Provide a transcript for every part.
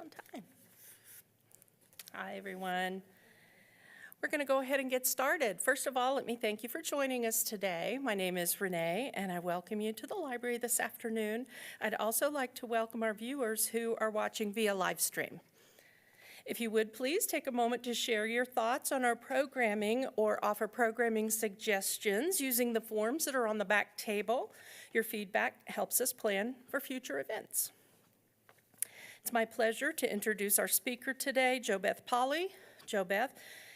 on time. Hi, everyone. We're going to go ahead and get started. First of all, let me thank you for joining us today. My name is Renee, and I welcome you to the library this afternoon. I'd also like to welcome our viewers who are watching via live stream. If you would please take a moment to share your thoughts on our programming or offer programming suggestions using the forms that are on the back table. Your feedback helps us plan for future events. It's my pleasure to introduce our speaker today, JoBeth Polley. JoBeth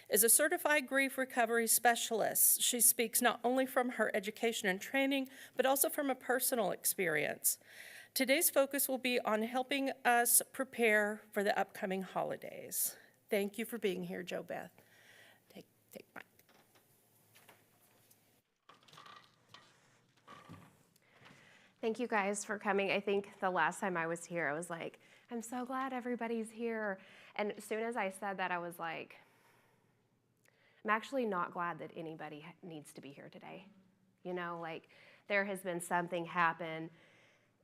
is a certified grief recovery specialist. She speaks not only from her education and training, but also from a personal experience. Today's focus will be on helping us prepare for the upcoming holidays. Thank you for being here, JoBeth. Take mine. Thank you guys for coming. I think the last time I was here, I was like, I'm so glad everybody's here. And as soon as I said that, I was like, I'm actually not glad that anybody needs to be here today. You know, like there has been something happen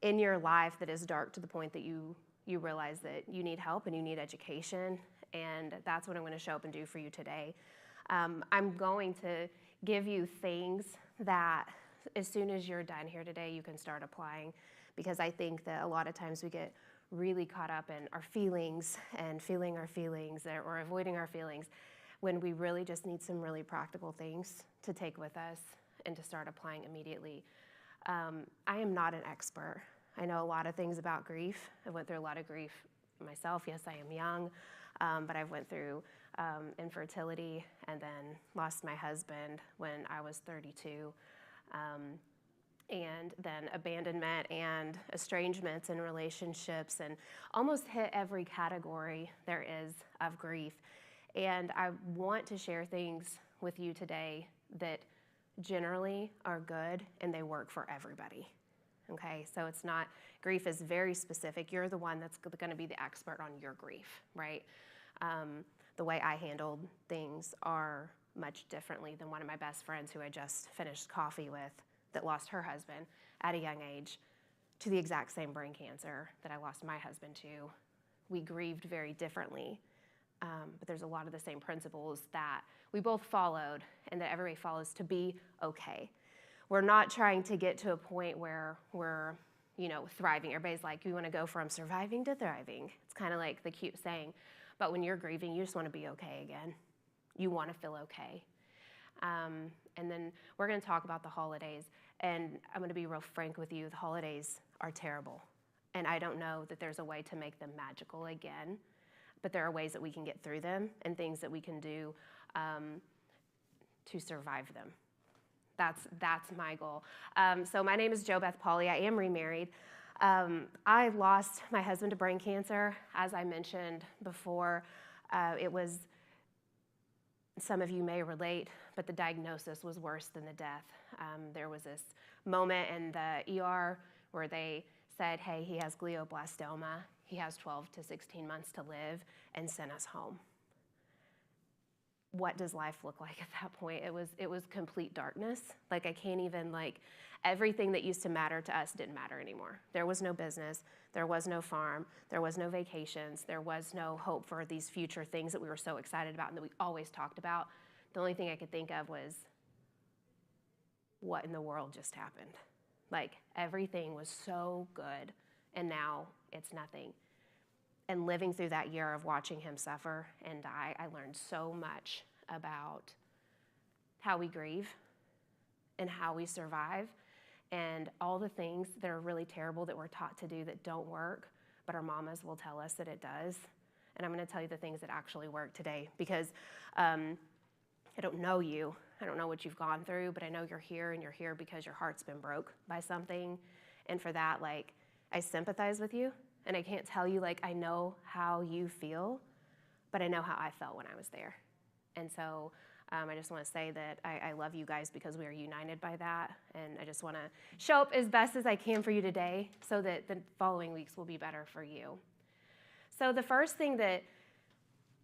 in your life that is dark to the point that you realize that you need help and you need education, and that's what I'm going to show up and do for you today. I'm going to give you things that as soon as you're done here today, you can start applying, because I think that a lot of times we get really caught up in our feelings and feeling our feelings or avoiding our feelings when we really just need some really practical things to take with us and to start applying immediately. I am not an expert. I know a lot of things about grief. I went through a lot of grief myself. Yes, I am young, but I went through infertility and then lost my husband when I was 32, and then abandonment and estrangements in relationships, and almost hit every category there is of grief. And I want to share things with you today that generally are good and they work for everybody. Okay, so it's not, grief is very specific. You're the one that's going to be the expert on your grief, right? The way I handled things are much differently than one of my best friends who I just finished coffee with that lost her husband at a young age to the exact same brain cancer that I lost my husband to. We grieved very differently. But there's a lot of the same principles that we both followed and that everybody follows to be okay. We're not trying to get to a point where we're, thriving. Everybody's like, you want to go from surviving to thriving. It's kind of like the cute saying. But when you're grieving, you just want to be okay again. You want to feel okay. And then we're going to talk about the holidays. And I'm going to be real frank with you. The holidays are terrible. And I don't know that there's a way to make them magical again. But there are ways that we can get through them and things that we can do to survive them. That's my goal. So my name is JoBeth Polley. I am remarried. I lost my husband to brain cancer. As I mentioned before, it was, some of you may relate, but the diagnosis was worse than the death. There was this moment in the ER where they said, hey, he has glioblastoma. He has 12 to 16 months to live, and sent us home. What does life look like at that point? It was complete darkness. Like I can't even, everything that used to matter to us didn't matter anymore. There was no business, there was no farm, there was no vacations, there was no hope for these future things that we were so excited about and that we always talked about. The only thing I could think of was, what in the world just happened? Like everything was so good, and now it's nothing. And living through that year of watching him suffer and die, I learned so much about how we grieve and how we survive and all the things that are really terrible that we're taught to do that don't work, but our mamas will tell us that it does. And I'm going to tell you the things that actually work today, because I don't know you. I don't know what you've gone through, but I know you're here, and you're here because your heart's been broke by something. And for that, I sympathize with you, and I can't tell you, I know how you feel, but I know how I felt when I was there. And so I just want to say that I love you guys because we are united by that, and I just want to show up as best as I can for you today so that the following weeks will be better for you. So the first thing that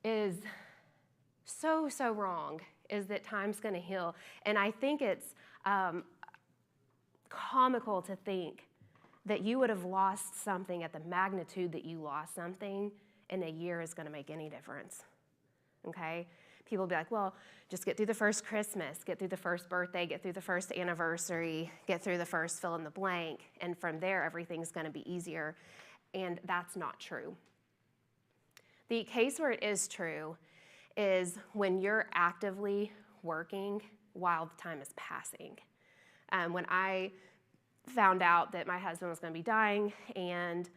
is so wrong is that time's going to heal, and I think it's comical to think that you would have lost something at the magnitude that you lost something in a year is going to make any difference, okay? People will be like, well, just get through the first Christmas, get through the first birthday, get through the first anniversary, get through the first fill in the blank, and from there, everything's going to be easier. And that's not true. The case where it is true is when you're actively working while the time is passing. When I found out that my husband was going to be dying and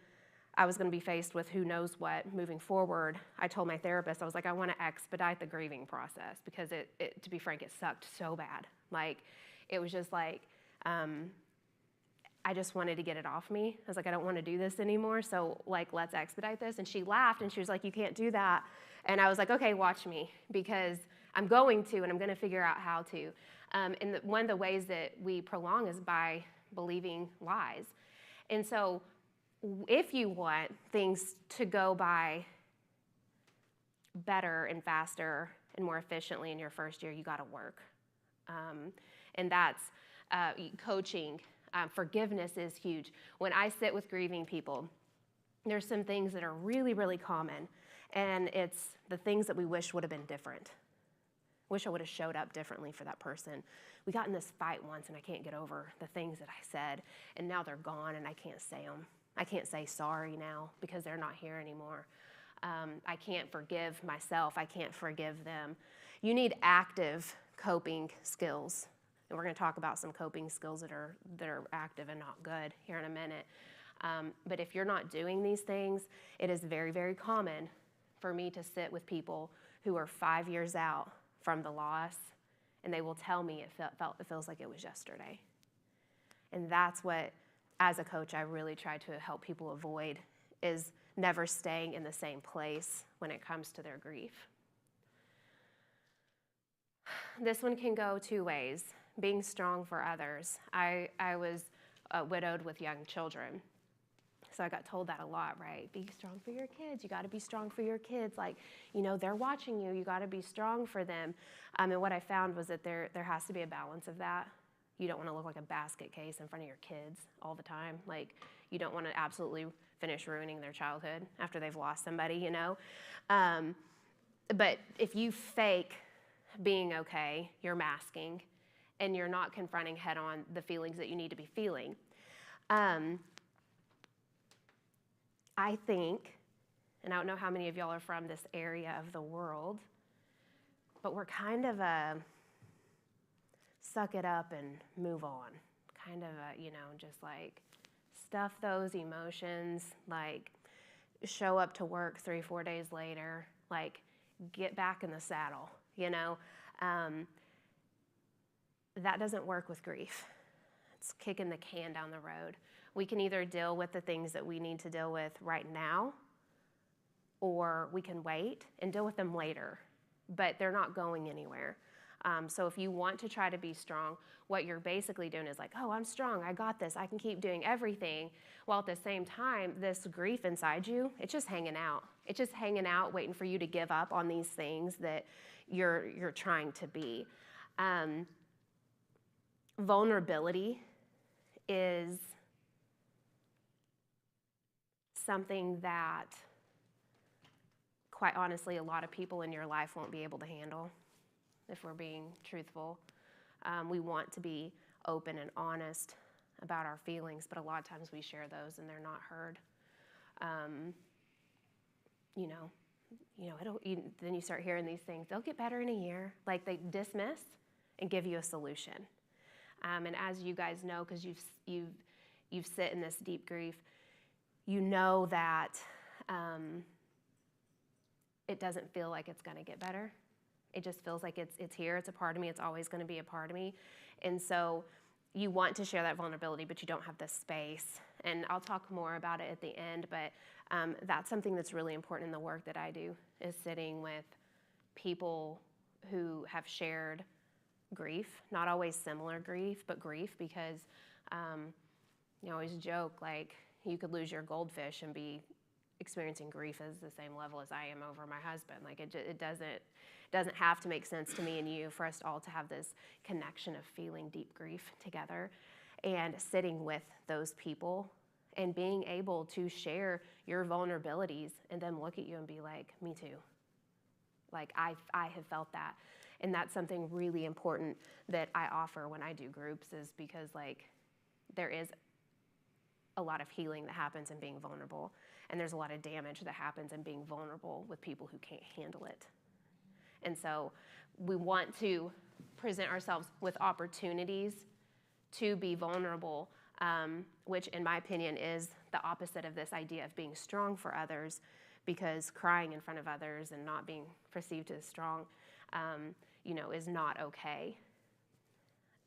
I was going to be faced with who knows what moving forward, I told my therapist, I was like, I want to expedite the grieving process because it, to be frank, it sucked so bad. Like, it was just like, I just wanted to get it off me. I was like, I don't want to do this anymore, so like, let's expedite this. And she laughed and she was like, you can't do that. And I was like, okay, watch me, because I'm going to, and I'm going to figure out how to. And one of the ways that we prolong is by believing lies. And so if you want things to go by better and faster and more efficiently in your first year, you got to work. And that's coaching. Forgiveness is huge. When I sit with grieving people, there's some things that are really, really common, and it's the things that we wish would have been different. Wish I would have showed up differently for that person. We got in this fight once, and I can't get over the things that I said, and now they're gone, and I can't say them. I can't say sorry now because they're not here anymore. I can't forgive myself. I can't forgive them. You need active coping skills. And we're going to talk about some coping skills that are active and not good here in a minute. But if you're not doing these things, it is very, very common for me to sit with people who are 5 years out from the loss, and they will tell me it feels like it was yesterday. And that's what, as a coach, I really try to help people avoid, is never staying in the same place when it comes to their grief. This one can go two ways. Being strong for others. I was widowed with young children, so I got told that a lot, right? Be strong for your kids. You got to be strong for your kids. Like, you know, they're watching you. You got to be strong for them. And what I found was that there has to be a balance of that. You don't want to look like a basket case in front of your kids all the time. Like, you don't want to absolutely finish ruining their childhood after they've lost somebody, you know? But if you fake being okay, you're masking, and you're not confronting head on the feelings that you need to be feeling. I think, and I don't know how many of y'all are from this area of the world, but we're kind of a suck it up and move on. Kind of a, you know, just like stuff those emotions, like show up to work 3-4 days later, like get back in the saddle, you know? That doesn't work with grief. It's kicking the can down the road. We can either deal with the things that we need to deal with right now, or we can wait and deal with them later, but they're not going anywhere. So if you want to try to be strong, what you're basically doing is like, oh, I'm strong, I got this, I can keep doing everything, while at the same time, this grief inside you, it's just hanging out. It's just hanging out, waiting for you to give up on these things that you're trying to be. Vulnerability is something that, quite honestly, a lot of people in your life won't be able to handle, if we're being truthful. We want to be open and honest about our feelings, but a lot of times we share those and they're not heard. Then you start hearing these things, they'll get better in a year. Like, they dismiss and give you a solution. And as you guys know, because you've sit in this deep grief, you know that it doesn't feel like it's going to get better. It just feels like it's here. It's a part of me. It's always going to be a part of me. And so you want to share that vulnerability, but you don't have the space. And I'll talk more about it at the end, but that's something that's really important in the work that I do, is sitting with people who have shared grief, not always similar grief, but grief, because I always joke, like, you could lose your goldfish and be experiencing grief as the same level as I am over my husband. Like, it doesn't have to make sense to me and you for us all to have this connection of feeling deep grief together. And sitting with those people and being able to share your vulnerabilities and them look at you and be like, me too. Like, I have felt that. And that's something really important that I offer when I do groups, is because, like, there is a lot of healing that happens in being vulnerable, and there's a lot of damage that happens in being vulnerable with people who can't handle it. And so we want to present ourselves with opportunities to be vulnerable, which in my opinion is the opposite of this idea of being strong for others, because crying in front of others and not being perceived as strong, is not okay.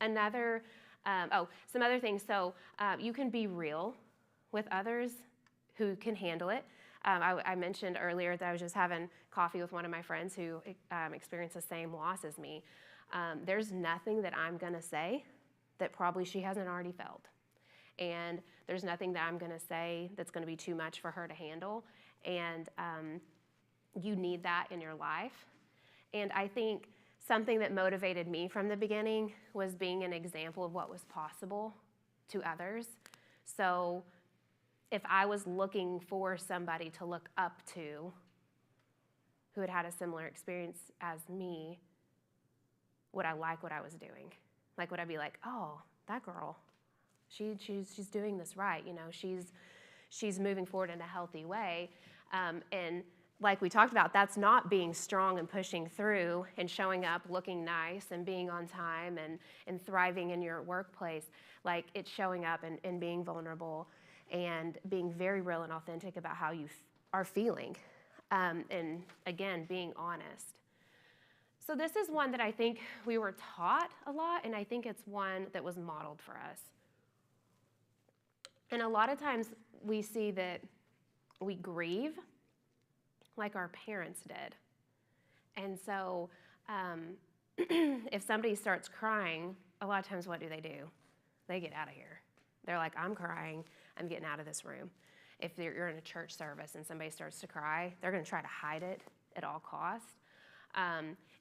Some other things. So you can be real with others who can handle it. I mentioned earlier that I was just having coffee with one of my friends who experienced the same loss as me. There's nothing that I'm going to say that probably she hasn't already felt. And there's nothing that I'm going to say that's going to be too much for her to handle. And you need that in your life. And I think something that motivated me from the beginning was being an example of what was possible to others. So if I was looking for somebody to look up to who had had a similar experience as me, would I like what I was doing? Like, would I be like, oh, that girl, she's doing this right, she's moving forward in a healthy way. And like we talked about, that's not being strong and pushing through and showing up looking nice and being on time and thriving in your workplace. Like, it's showing up and being vulnerable and being very real and authentic about how you are feeling. And again, being honest. So this is one that I think we were taught a lot, and I think it's one that was modeled for us. And a lot of times we see that we grieve like our parents did. And so if somebody starts crying, a lot of times what do? They get out of here. They're like, I'm crying, I'm getting out of this room. If you're in a church service and somebody starts to cry, they're going to try to hide it at all costs.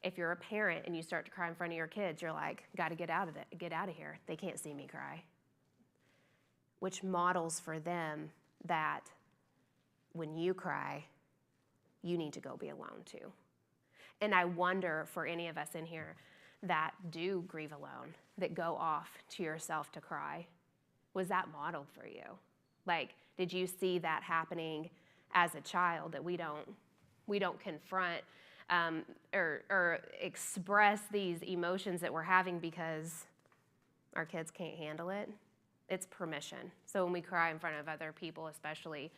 If you're a parent and you start to cry in front of your kids, you're like, got to get out of here. They can't see me cry. Which models for them that when you cry, you need to go be alone too. And I wonder for any of us in here that do grieve alone, that go off to yourself to cry, was that modeled for you? Like, did you see that happening as a child, that we don't confront or express these emotions that we're having because our kids can't handle it? It's permission. So when we cry in front of other people, especially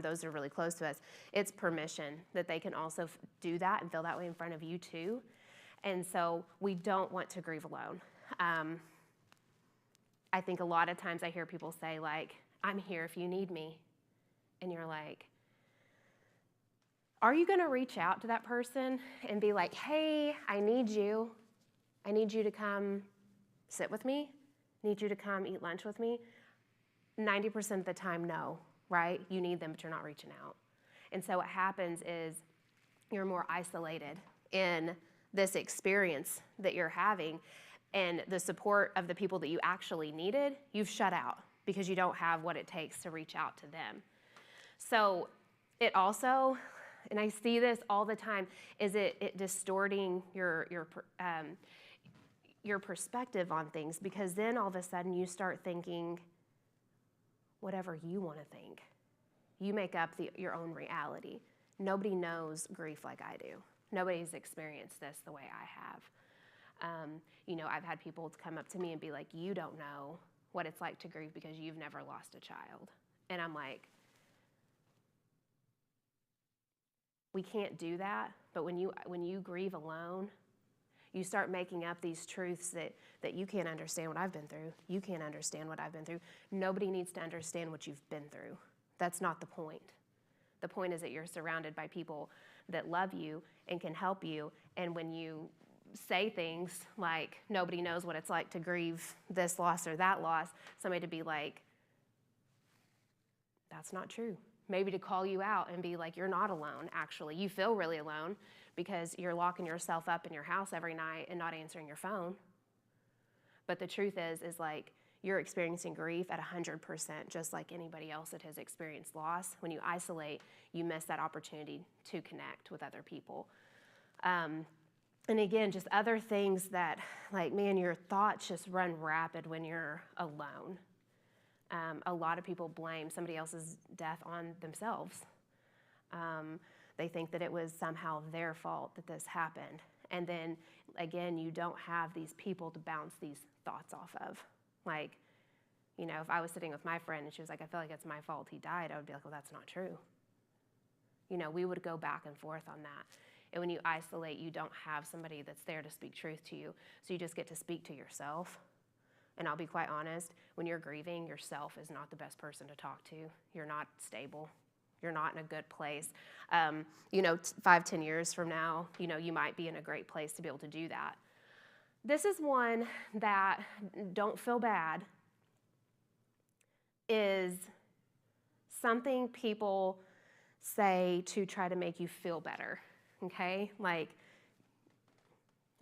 those that are really close to us, it's permission that they can also do that and feel that way in front of you too. And so we don't want to grieve alone. I think a lot of times I hear people say, like, I'm here if you need me. And you're like, are you going to reach out to that person and be like, hey, I need you. I need you to come sit with me. I need you to come eat lunch with me. 90% of the time, no, right? You need them, but you're not reaching out. And so what happens is you're more isolated in this experience that you're having, and the support of the people that you actually needed, you've shut out because you don't have what it takes to reach out to them. So it also, and I see this all the time, is it distorting your perspective on things, because then all of a sudden you start thinking whatever you want to think. You make up your own reality. Nobody knows grief like I do. Nobody's experienced this the way I have. I've had people come up to me and be like, you don't know what it's like to grieve because you've never lost a child. And I'm like, we can't do that, but when you grieve alone, you start making up these truths that you can't understand what I've been through. You can't understand what I've been through. Nobody needs to understand what you've been through. That's not the point. The point is that you're surrounded by people that love you and can help you. And when you say things like, nobody knows what it's like to grieve this loss or that loss, somebody to be like, that's not true. Maybe to call you out and be like, you're not alone, actually. You feel really alone because you're locking yourself up in your house every night and not answering your phone. But the truth is like, you're experiencing grief at 100%, just like anybody else that has experienced loss. When you isolate, you miss that opportunity to connect with other people. And again, just other things that, like, man, your thoughts just run rapid when you're alone. A lot of people blame somebody else's death on themselves. They think that it was somehow their fault that this happened. And then, again, you don't have these people to bounce these thoughts off of. Like, you know, if I was sitting with my friend and she was like, I feel like it's my fault he died, I would be like, well, that's not true. You know, we would go back and forth on that. And when you isolate, you don't have somebody that's there to speak truth to you. So you just get to speak to yourself. And I'll be quite honest, when you're grieving, yourself is not the best person to talk to. You're not stable. You're not in a good place. You know, 5-10 years from now, you know, you might be in a great place to be able to do that. This is one that, don't feel bad, is something people say to try to make you feel better, okay? Like,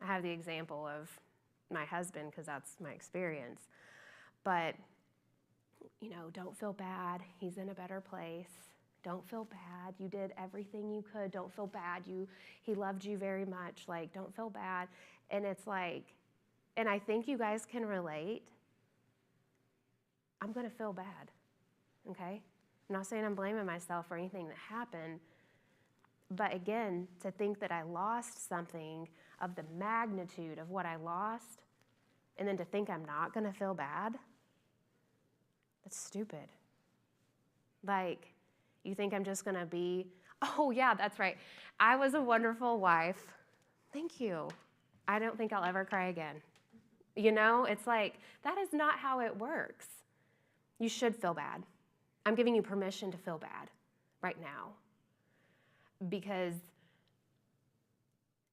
I have the example of my husband because that's my experience. But, you know, don't feel bad. He's in a better place. Don't feel bad. You did everything you could. Don't feel bad. He loved you very much. Like, don't feel bad. And it's like, and I think you guys can relate. I'm going to feel bad, okay? I'm not saying I'm blaming myself for anything that happened. But again, to think that I lost something of the magnitude of what I lost, and then to think I'm not going to feel bad, that's stupid. Like, you think I'm just going to be, oh, yeah, that's right. I was a wonderful wife. Thank you. I don't think I'll ever cry again. You know, it's like, that is not how it works. You should feel bad. I'm giving you permission to feel bad right now. Because,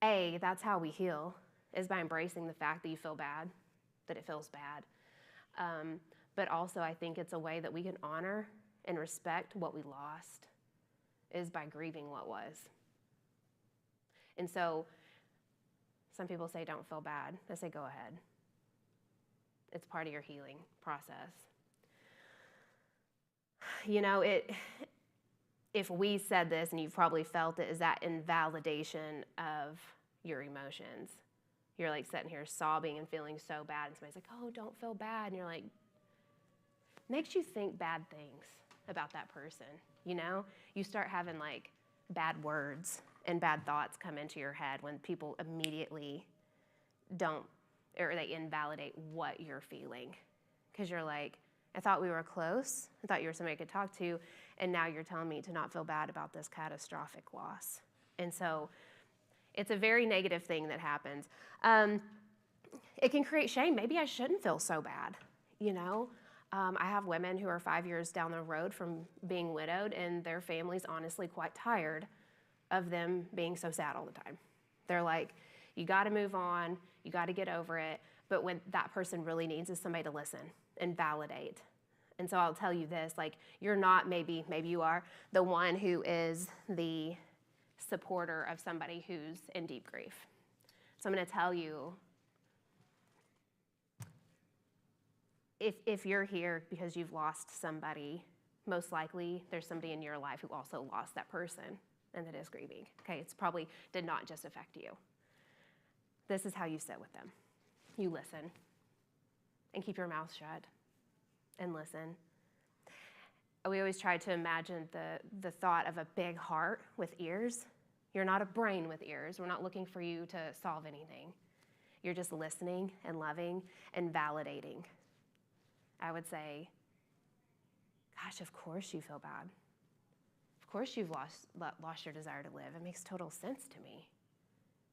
A, that's how we heal, is by embracing the fact that you feel bad, that it feels bad. But also, I think it's a way that we can honor and respect what we lost, is by grieving what was. And so, some people say, don't feel bad. I say, go ahead. It's part of your healing process. You know, if we said this, and you've probably felt it, is that invalidation of your emotions. You're like sitting here sobbing and feeling so bad, and somebody's like, oh, don't feel bad. And you're like, makes you think bad things about that person, you know? You start having like bad words and bad thoughts come into your head when people immediately don't, or they invalidate what you're feeling. Because you're like, I thought we were close. I thought you were somebody I could talk to. And now you're telling me to not feel bad about this catastrophic loss. And so it's a very negative thing that happens. It can create shame. Maybe I shouldn't feel so bad, you know? I have women who are 5 years down the road from being widowed, and their family's honestly quite tired of them being so sad all the time. They're like, you got to move on. You got to get over it. But what that person really needs is somebody to listen and validate. And so I'll tell you this, like, you're not, maybe you are, the one who is the supporter of somebody who's in deep grief. So I'm going to tell you, if you're here because you've lost somebody, most likely there's somebody in your life who also lost that person and that is grieving. Okay, it's probably did not just affect you. This is how you sit with them. You listen and keep your mouth shut and listen. We always try to imagine the thought of a big heart with ears. You're not a brain with ears. We're not looking for you to solve anything. You're just listening and loving and validating. I would say, gosh, of course you feel bad. Of course you've lost your desire to live. It makes total sense to me.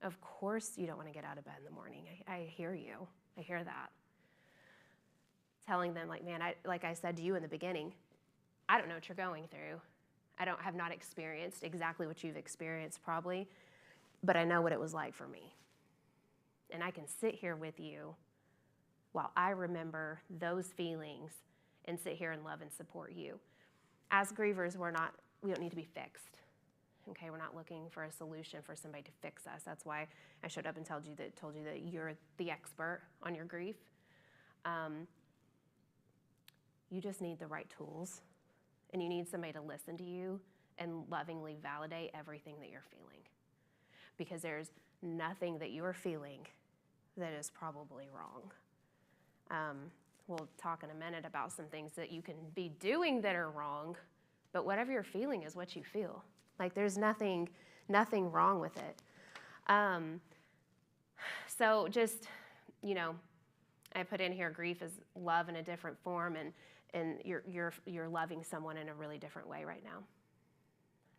Of course you don't want to get out of bed in the morning. I hear you. I hear that. Telling them, like, man, like I said to you in the beginning, I don't know what you're going through. I have not experienced exactly what you've experienced probably, but I know what it was like for me. And I can sit here with you while I remember those feelings and sit here and love and support you. As grievers, we don't need to be fixed. Okay, we're not looking for a solution for somebody to fix us. That's why I showed up and told you that you're the expert on your grief. You just need the right tools, and you need somebody to listen to you and lovingly validate everything that you're feeling. Because there's nothing that you're feeling that is probably wrong. We'll talk in a minute about some things that you can be doing that are wrong, but whatever you're feeling is what you feel. Like there's nothing wrong with it. So just, I put in here grief is love in a different form, and you're loving someone in a really different way right now.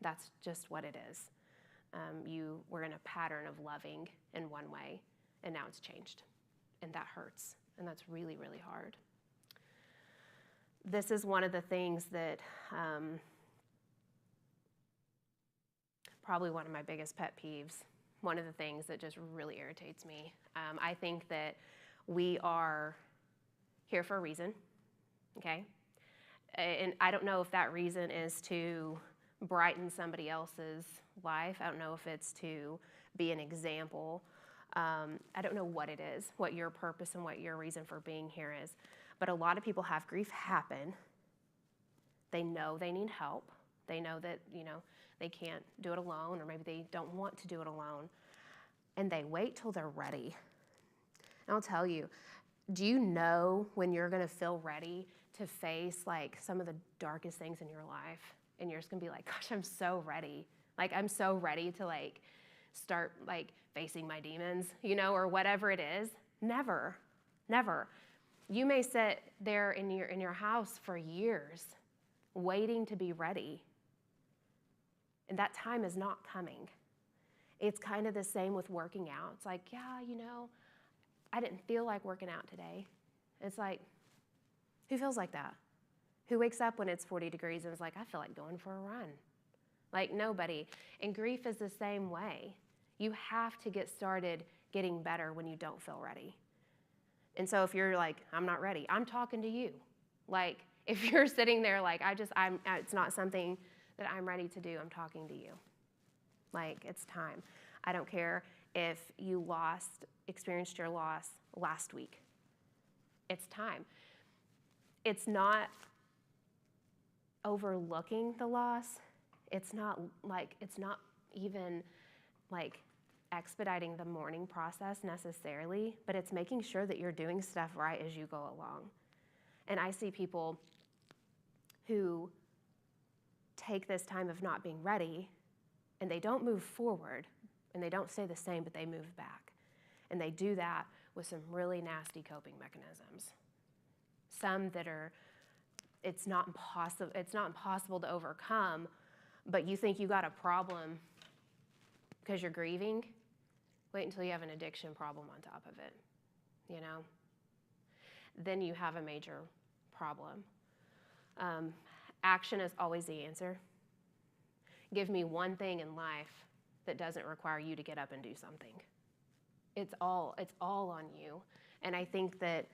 That's just what it is. You were in a pattern of loving in one way, and now it's changed, and that hurts, and that's really, really hard. This is one of the things that probably one of my biggest pet peeves, one of the things that just really irritates me. I think that we are here for a reason, okay? And I don't know if that reason is to brighten somebody else's life. I don't know if it's to be an example. I don't know what it is, what your purpose and what your reason for being here is. But a lot of people have grief happen. They know they need help. They know that, they can't do it alone, or maybe they don't want to do it alone. And they wait till they're ready. And I'll tell you, do you know when you're going to feel ready to face like some of the darkest things in your life? And you're just going to be like, gosh, I'm so ready. Like, I'm so ready to like start like facing my demons, or whatever it is. Never. You may sit there in your house for years waiting to be ready. And that time is not coming. It's kind of the same with working out. It's like, yeah, I didn't feel like working out today. It's like, who feels like that? Who wakes up when it's 40 degrees and is like, I feel like going for a run? Like, nobody. And grief is the same way. You have to get started getting better when you don't feel ready. And so if you're like, I'm not ready, I'm talking to you. Like, if you're sitting there like, it's not something that I'm ready to do, I'm talking to you. Like, it's time. I don't care if you experienced your loss last week. It's time. It's not overlooking the loss. It's not even like expediting the mourning process necessarily, but it's making sure that you're doing stuff right as you go along. And I see people who take this time of not being ready, and they don't move forward, and they don't stay the same, but they move back. And they do that with some really nasty coping mechanisms. Some that it's not impossible to overcome, but you think you got a problem because you're grieving. Wait until you have an addiction problem on top of it, Then you have a major problem. Action is always the answer. Give me one thing in life that doesn't require you to get up and do something. It's all on you. And I think that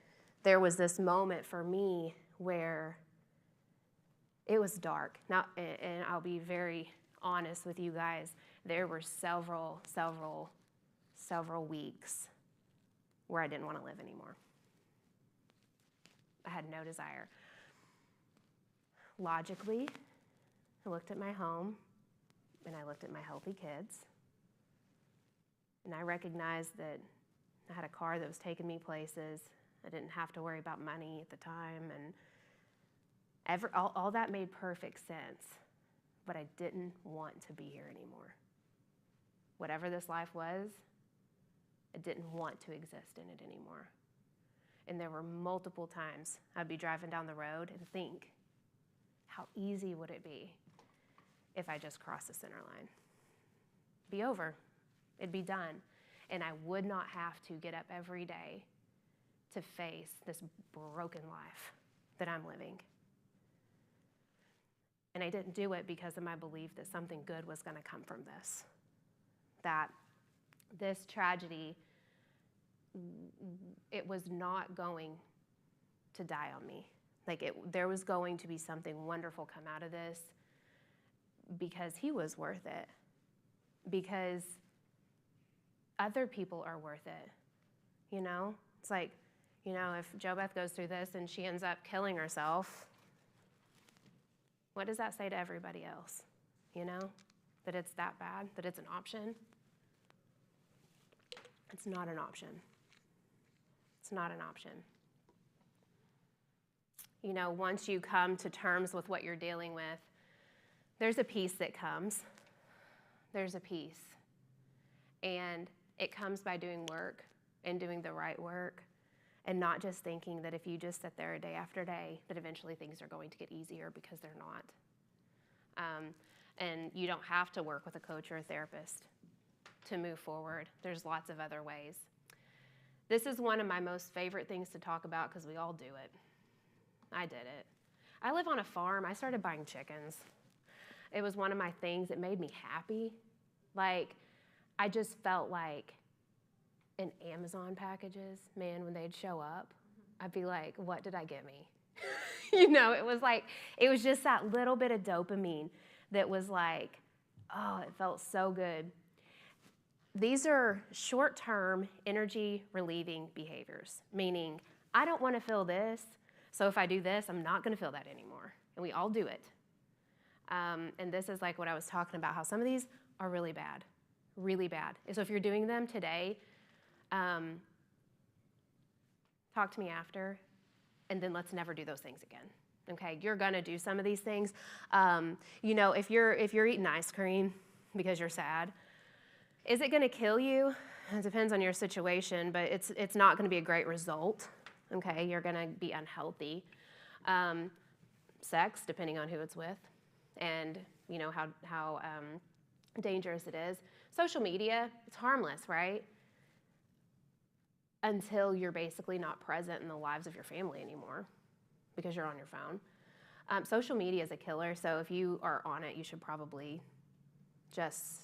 there was this moment for me where it was dark. Now, and I'll be very honest with you guys, there were several weeks where I didn't want to live anymore. I had no desire. Logically, I looked at my home, and I looked at my healthy kids, and I recognized that I had a car that was taking me places. I didn't have to worry about money at the time, and all that made perfect sense, but I didn't want to be here anymore. Whatever this life was, I didn't want to exist in it anymore. And there were multiple times I'd be driving down the road and think, how easy would it be if I just crossed the center line? Be over. It'd be done. And I would not have to get up every day to face this broken life that I'm living. And I didn't do it because of my belief that something good was going to come from this. That this tragedy, it was not going to die on me. There was going to be something wonderful come out of this because he was worth it. Because other people are worth it. It's like, if JoBeth goes through this and she ends up killing herself, What does that say to everybody else? You know, that it's that bad, that it's an option? It's not an option. It's not an option. You know, once you come to terms with what you're dealing with, there's a peace that comes. There's a peace. And it comes by doing work and doing the right work and not just thinking that if you just sit there day after day, that eventually things are going to get easier, because they're not. And you don't have to work with a coach or a therapist to move forward. There's lots of other ways. This is one of my most favorite things to talk about because we all do it. I did it. I live on a farm. I started buying chickens. It was one of my things. It made me happy. Like, I just felt like in Amazon packages, man, when they'd show up, I'd be like, what did I get me? You know, it was just that little bit of dopamine that was like, oh, it felt so good. These are short-term energy relieving behaviors, meaning I don't want to feel this, so if I do this, I'm not going to feel that anymore. And we all do it. And this is like what I was talking about, how some of these are really bad, really bad. And so if you're doing them today, talk to me after, and then let's never do those things again. Okay, you're gonna do some of these things. You know, if you're eating ice cream because you're sad, is it gonna kill you? It depends on your situation, but it's not gonna be a great result. Okay, you're gonna be unhealthy. Sex, depending on who it's with, and you know how dangerous it is. Social media, it's harmless, right? Until you're basically not present in the lives of your family anymore because you're on your phone. Social media is a killer, so if you are on it, you should probably just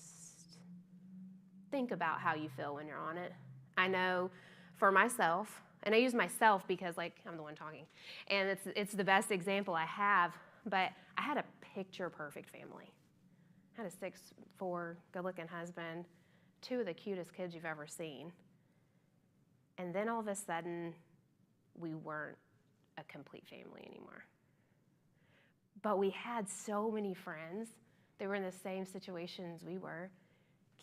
think about how you feel when you're on it. I know for myself, and I use myself because like I'm the one talking, and it's the best example I have, but I had a picture-perfect family. I had a 6'4", good-looking husband, 2 of the cutest kids you've ever seen. And then all of a sudden, we weren't a complete family anymore. But we had so many friends that were in the same situations we were.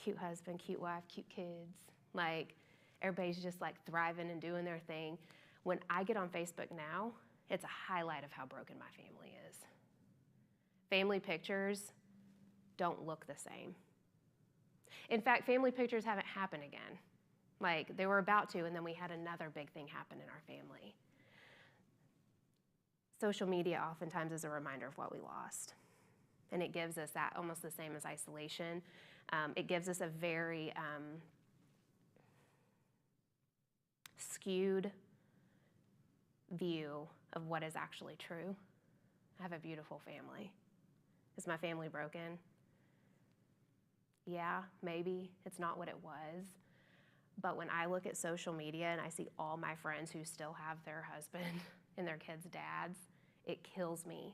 Cute husband, cute wife, cute kids. Like, everybody's just like thriving and doing their thing. When I get on Facebook now, it's a highlight of how broken my family is. Family pictures don't look the same. In fact, family pictures haven't happened again. Like, they were about to, and then we had another big thing happen in our family. Social media oftentimes is a reminder of what we lost. And it gives us that, almost the same as isolation. It gives us a very skewed view of what is actually true. I have a beautiful family. Is my family broken? Yeah, maybe. It's not what it was. But when I look at social media and I see all my friends who still have their husband and their kids' dads, it kills me.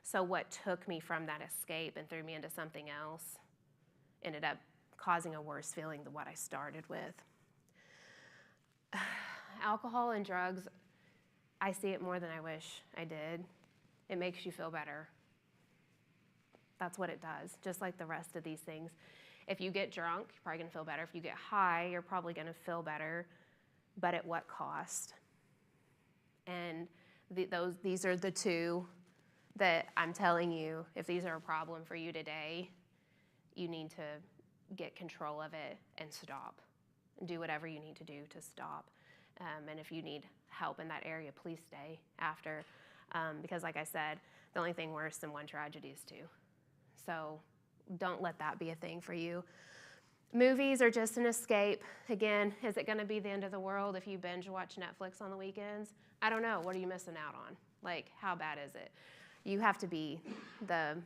So what took me from that escape and threw me into something else ended up causing a worse feeling than what I started with. Alcohol and drugs, I see it more than I wish I did. It makes you feel better. That's what it does, just like the rest of these things. If you get drunk, you're probably going to feel better. If you get high, you're probably going to feel better, but at what cost? And these are the two that I'm telling you, if these are a problem for you today, you need to get control of it and stop. Do whatever you need to do to stop. And if you need help in that area, please stay after. Because like I said, the only thing worse than one tragedy is two. So don't let that be a thing for you. Movies are just an escape. Again, is it going to be the end of the world if you binge watch Netflix on the weekends? I don't know. What are you missing out on? Like, how bad is it? You have to be the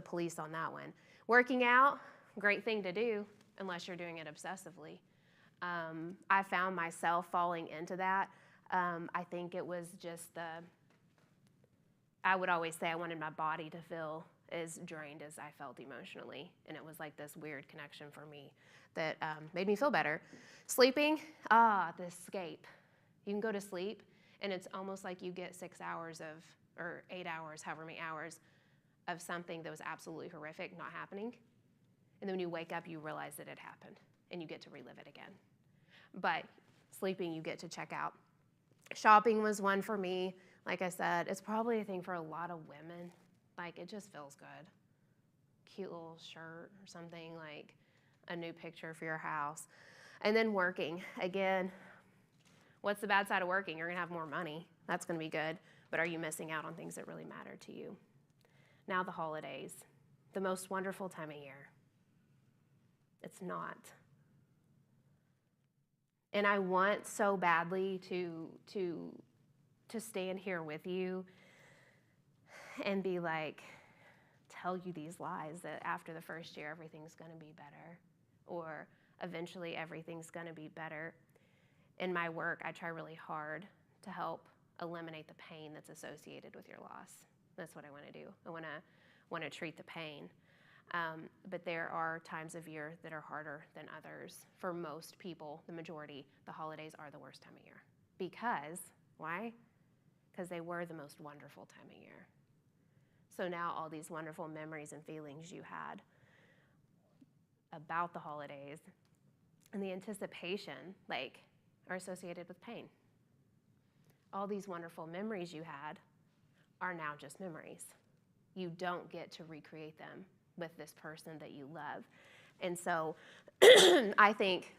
police on that one. Working out, great thing to do unless you're doing it obsessively. I found myself falling into that. I think it was just I would always say I wanted my body to feel as drained as I felt emotionally. And it was like this weird connection for me that made me feel better. Sleeping, the escape. You can go to sleep, and it's almost like you get 6 hours of or 8 hours, however many hours, of something that was absolutely horrific not happening. And then when you wake up, you realize that it happened, and you get to relive it again. But sleeping, you get to check out. Shopping was one for me. Like I said, it's probably a thing for a lot of women. Like, it just feels good. Cute little shirt or something, like a new picture for your house. And then working. Again, what's the bad side of working? You're going to have more money. That's going to be good. But are you missing out on things that really matter to you? Now the holidays, the most wonderful time of year. It's not. And I want so badly to stand here with you and be like, tell you these lies that after the first year everything's going to be better, or eventually everything's going to be better. In my work, I try really hard to help eliminate the pain that's associated with your loss. That's what I want to do. I want to treat the pain. But there are times of year that are harder than others. For most people, the majority, the holidays are the worst time of year. Because, why? Because they were the most wonderful time of year. So now all these wonderful memories and feelings you had about the holidays and the anticipation, like, are associated with pain. All these wonderful memories you had are now just memories. You don't get to recreate them with this person that you love. And so I think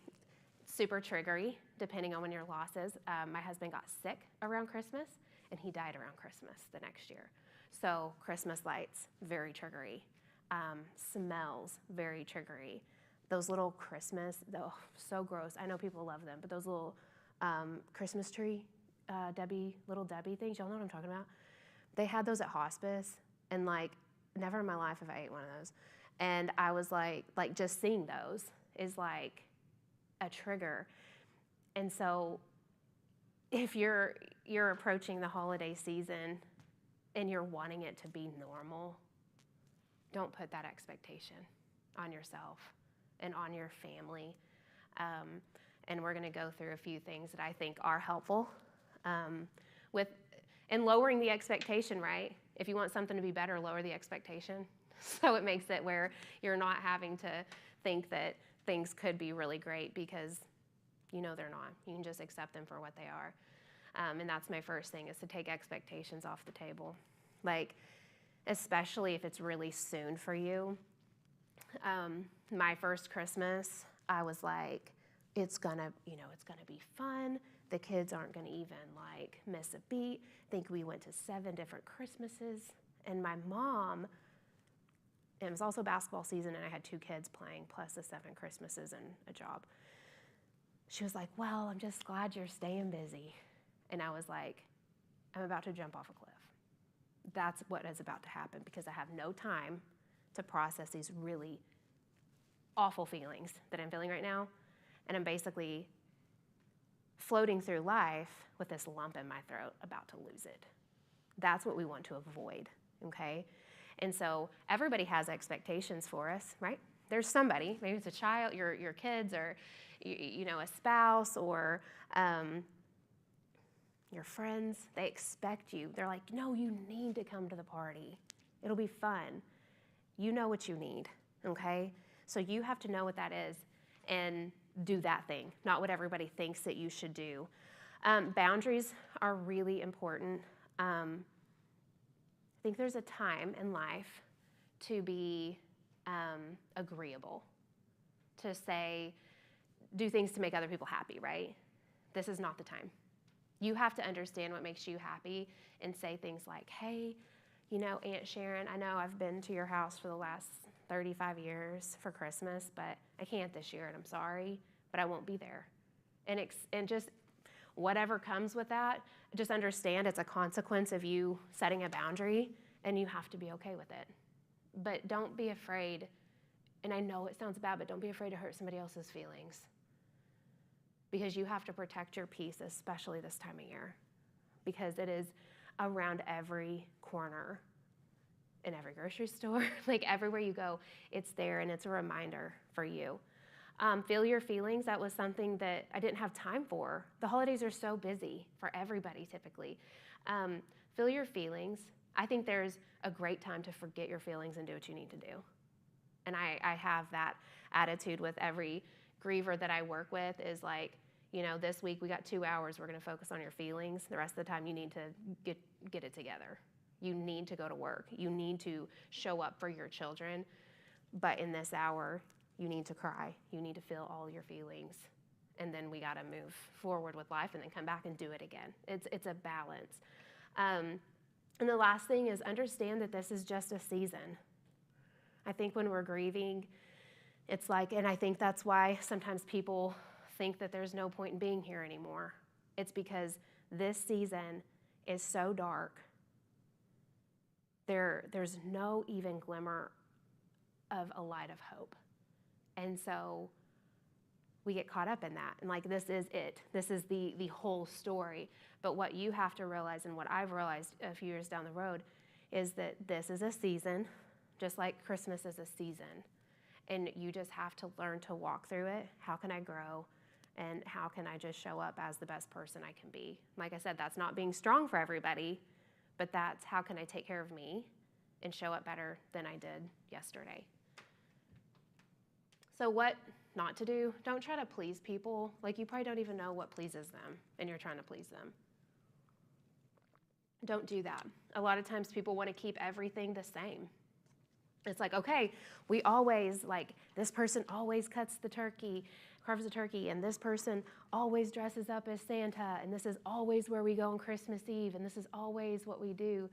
super triggery, depending on when your loss is. My husband got sick around Christmas, and he died around Christmas the next year. So Christmas lights, very triggery. Smells, very triggery. Those little Christmas, oh, so gross. I know people love them, but those little Christmas tree, little Debbie things, y'all know what I'm talking about? They had those at hospice, and like, never in my life have I ate one of those. And I was like just seeing those is like a trigger. And so if you're approaching the holiday season and you're wanting it to be normal, don't put that expectation on yourself and on your family. And we're going to go through a few things that I think are helpful and lowering the expectation, right? If you want something to be better, lower the expectation. So it makes it where you're not having to think that things could be really great, because you know they're not. You can just accept them for what they are. And that's my first thing, is to take expectations off the table. Like, especially if it's really soon for you. My first Christmas, I was like, it's gonna be fun. The kids aren't gonna even like miss a beat. I think we went to 7 different Christmases. And my mom, it was also basketball season, and I had 2 kids playing, plus the 7 Christmases and a job. She was like, well, I'm just glad you're staying busy. And I was like, I'm about to jump off a cliff. That's what is about to happen, because I have no time to process these really awful feelings that I'm feeling right now. And I'm basically floating through life with this lump in my throat, about to lose it. That's what we want to avoid, okay? And so everybody has expectations for us, right? There's somebody, maybe it's a child, your kids, or a spouse, or your friends. They expect you. They're like, no, you need to come to the party. It'll be fun. You know what you need, okay? So you have to know what that is and do that thing, not what everybody thinks that you should do. Boundaries are really important. I think there's a time in life to be agreeable, to say, do things to make other people happy, right? This is not the time. You have to understand what makes you happy and say things like, hey, Aunt Sharon, I know I've been to your house for the last 35 years for Christmas, but I can't this year, and I'm sorry, but I won't be there. And just whatever comes with that, just understand it's a consequence of you setting a boundary, and you have to be okay with it. But don't be afraid, and I know it sounds bad, but don't be afraid to hurt somebody else's feelings, because you have to protect your peace, especially this time of year, because it is around every corner, in every grocery store, like everywhere you go, it's there, and it's a reminder for you. Feel your feelings, that was something that I didn't have time for. The holidays are so busy for everybody typically. Feel your feelings. I think there's a great time to forget your feelings and do what you need to do. And I have that attitude with every griever that I work with is like, this week we got 2 hours, we're gonna focus on your feelings. The rest of the time you need to get it together. You need to go to work. You need to show up for your children. But in this hour, you need to cry. You need to feel all your feelings. And then we got to move forward with life and then come back and do it again. It's a balance. And the last thing is understand that this is just a season. I think when we're grieving, it's like, and I think that's why sometimes people think that there's no point in being here anymore. It's because this season is so dark. There's no even glimmer of a light of hope. And so we get caught up in that. And like, this is it. This is the whole story. But what you have to realize, and what I've realized a few years down the road, is that this is a season, just like Christmas is a season. And you just have to learn to walk through it. How can I grow? And how can I just show up as the best person I can be? Like I said, that's not being strong for everybody, but that's how can I take care of me and show up better than I did yesterday. So what not to do? Don't try to please people. Like, you probably don't even know what pleases them, and you're trying to please them. Don't do that. A lot of times people want to keep everything the same. It's like, okay, we always, like, this person always carves the turkey, and this person always dresses up as Santa, and this is always where we go on Christmas Eve, and this is always what we do.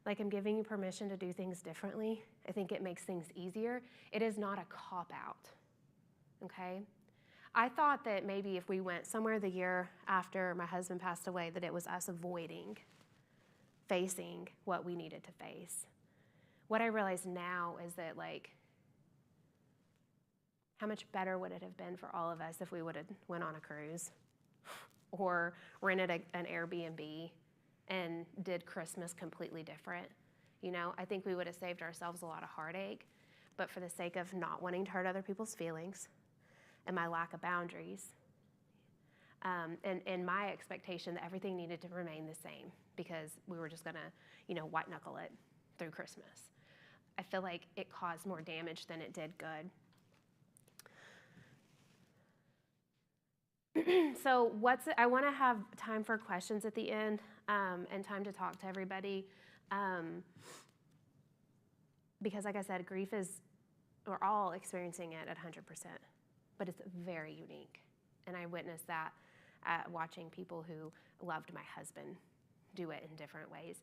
Like, I'm giving you permission to do things differently. I think it makes things easier. It is not a cop-out, okay? I thought that maybe if we went somewhere the year after my husband passed away, that it was us avoiding facing what we needed to face. What I realize now is that, like, how much better would it have been for all of us if we would have went on a cruise or rented an Airbnb and did Christmas completely different? I think we would have saved ourselves a lot of heartache, but for the sake of not wanting to hurt other people's feelings and my lack of boundaries, and my expectation that everything needed to remain the same because we were just gonna, white knuckle it through Christmas. I feel like it caused more damage than it did good. So I want to have time for questions at the end, and time to talk to everybody. Because like I said, grief we're all experiencing it at 100%, but it's very unique. And I witnessed that watching people who loved my husband do it in different ways.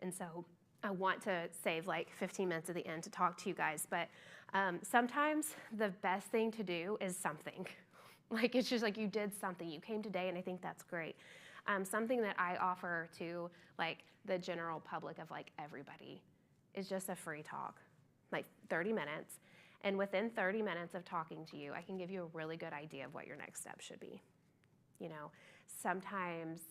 And so I want to save like 15 minutes at the end to talk to you guys, but sometimes the best thing to do is something. Like, it's just like you did something. You came today, and I think that's great. Something that I offer to like the general public of like everybody is just a free talk, like 30 minutes. And within 30 minutes of talking to you, I can give you a really good idea of what your next step should be. Sometimes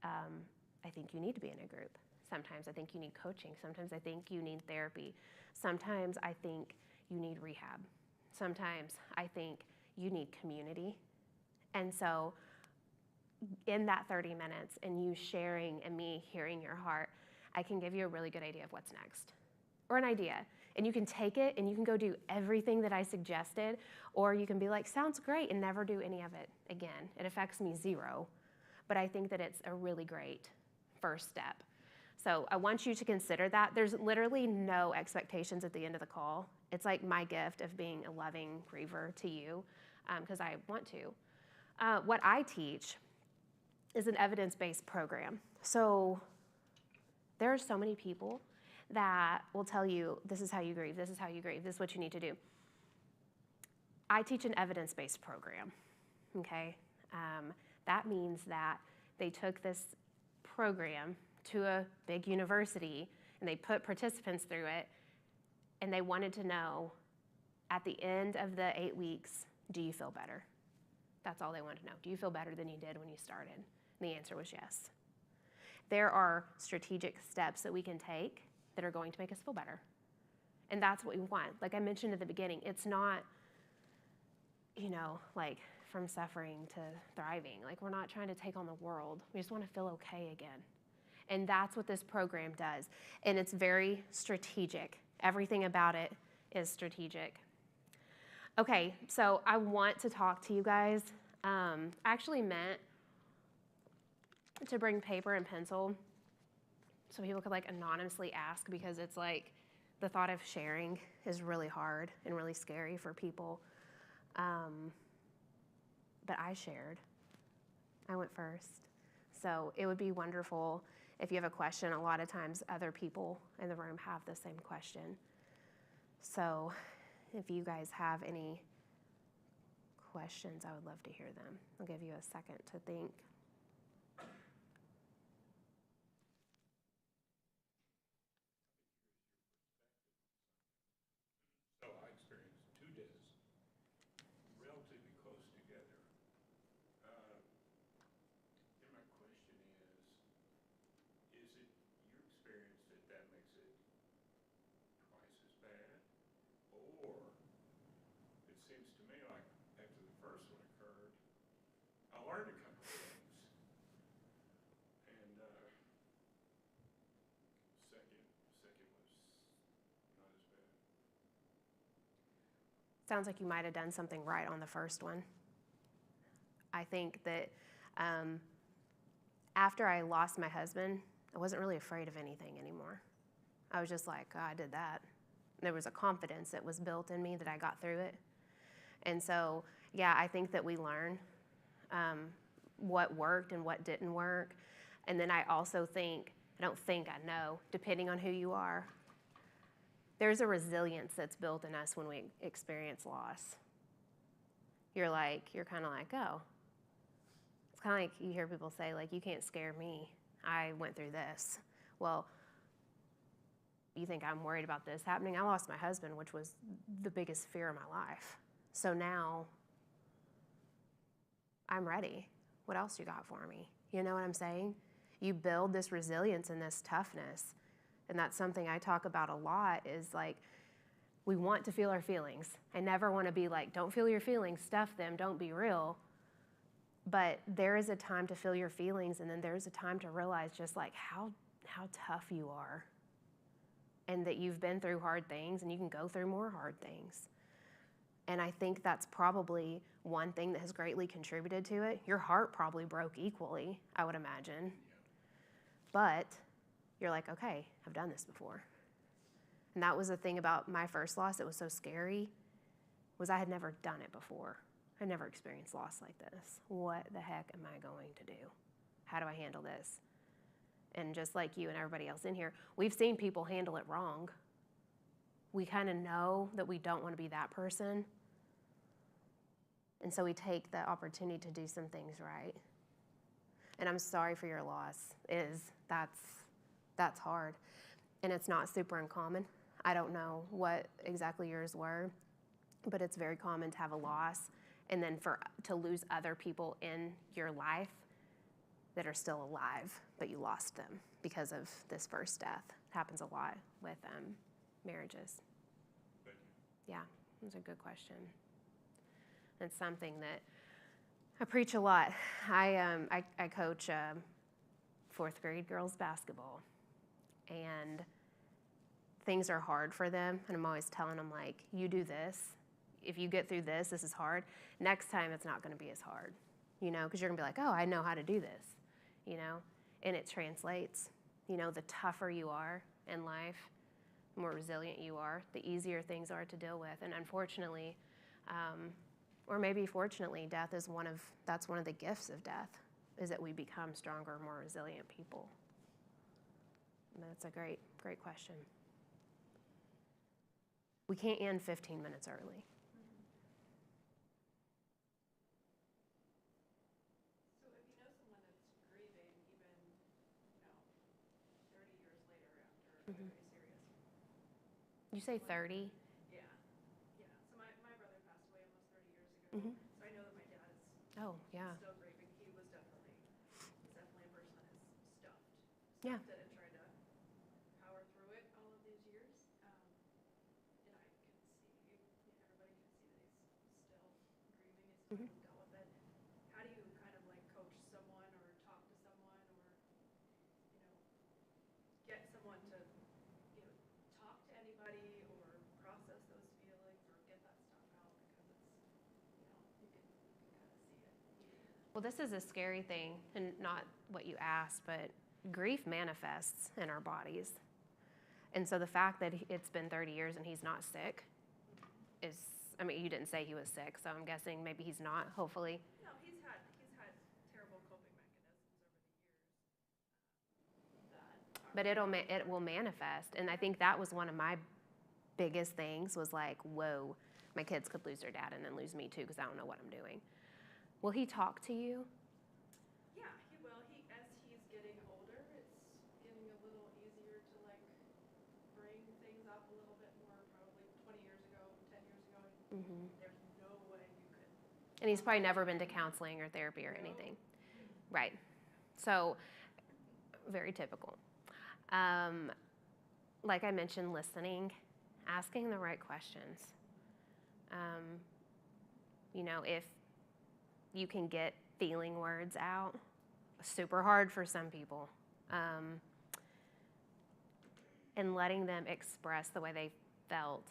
I think you need to be in a group. Sometimes I think you need coaching. Sometimes I think you need therapy. Sometimes I think you need rehab. Sometimes I think you need community. And so in that 30 minutes and you sharing and me hearing your heart, I can give you a really good idea of what's next, or an idea. And you can take it and you can go do everything that I suggested, or you can be like, sounds great, and never do any of it again. It affects me zero. But I think that it's a really great first step. So I want you to consider that. There's literally no expectations at the end of the call. It's like my gift of being a loving griever to you, because I want to. What I teach is an evidence-based program. So there are so many people that will tell you, this is how you grieve, this is how you grieve, this is what you need to do. I teach an evidence-based program, okay? That means that they took this program to a big university and they put participants through it, and they wanted to know at the end of the 8 weeks, do you feel better? That's all they wanted to know. Do you feel better than you did when you started? And the answer was yes. There are strategic steps that we can take that are going to make us feel better. And that's what we want. Like I mentioned at the beginning, it's not like from suffering to thriving. Like, we're not trying to take on the world. We just want to feel okay again. And that's what this program does. And it's very strategic. Everything about it is strategic. Okay, so I want to talk to you guys. I actually meant to bring paper and pencil so people could like anonymously ask, because it's like the thought of sharing is really hard and really scary for people. But I shared. I went first. So it would be wonderful if you have a question. A lot of times other people in the room have the same question. So if you guys have any questions, I would love to hear them. I'll give you a second to think. So I experienced 2 deaths relatively close together. And my question is it your experience that makes it twice as bad? Or it seems to me like after the first one occurred, I learned a couple of things. And second was not as bad. Sounds like you might have done something right on the first one. I think that after I lost my husband, I wasn't really afraid of anything anymore. I was just like, oh, I did that. There was a confidence that was built in me that I got through it. And so, yeah, I think that we learn what worked and what didn't work. And then I also think, I know, depending on who you are, there's a resilience that's built in us when we experience loss. You're kind of like, oh. It's kind of like you hear people say, like, you can't scare me. I went through this. Well, you think I'm worried about this happening? I lost my husband, which was the biggest fear of my life. So now I'm ready. What else you got for me? You know what I'm saying? You build this resilience and this toughness. And that's something I talk about a lot, is like, we want to feel our feelings. I never want to be like, don't feel your feelings, stuff them, don't be real. But there is a time to feel your feelings, and then there's a time to realize just like how tough you are, and that you've been through hard things and you can go through more hard things. And I think that's probably one thing that has greatly contributed to it. Your heart probably broke equally, I would imagine. But you're like, okay, I've done this before. And that was the thing about my first loss that was so scary, was I had never done it before. I never experienced loss like this. What the heck am I going to do? How do I handle this? And just like you and everybody else in here, we've seen people handle it wrong. We kind of know that we don't want to be that person. And so we take the opportunity to do some things right. And I'm sorry for your loss. That's hard. And it's not super uncommon. I don't know what exactly yours were, but it's very common to have a loss, and then to lose other people in your life that are still alive, but you lost them because of this first death. It happens a lot with marriages. Thank you. Yeah, that's a good question. It's something that I preach a lot. I coach 4th grade girls basketball, and things are hard for them, and I'm always telling them, like, you do this. If you get through this is hard. Next time it's not going to be as hard, because you're going to be like, oh, I know how to do this, and it translates. The tougher you are in life, the more resilient you are, the easier things are to deal with. And unfortunately, or maybe fortunately, that's one of the gifts of death, is that we become stronger, more resilient people. And that's a great, great question. We can't end 15 minutes early. So if you know someone that's grieving, even, 30 years later after a very serious. You say 30? Yeah. So my brother passed away almost 30 years ago. Mhm. So I know that my dad is Oh, yeah. still grieving. He's definitely a person that is stuffed Yeah. it and tried to power through it all of these years. And I can see, everybody can see that he's still grieving. Well, this is a scary thing, and not what you asked, but grief manifests in our bodies. And so the fact that it's been 30 years and he's not sick is, I mean, you didn't say he was sick, so I'm guessing maybe he's not, hopefully. No, he's had terrible coping mechanisms over the years. But it will manifest. And I think that was one of my biggest things was like, whoa, my kids could lose their dad and then lose me too because I don't know what I'm doing. Will he talk to you? Yeah, he will. As he's getting older, it's getting a little easier to like bring things up a little bit more. Probably 20 years ago, 10 years ago, there's no way you could. And he's probably never been to counseling or therapy or anything. Right. So, very typical. Like I mentioned, listening, asking the right questions. If you can get feeling words out, super hard for some people. And letting them express the way they felt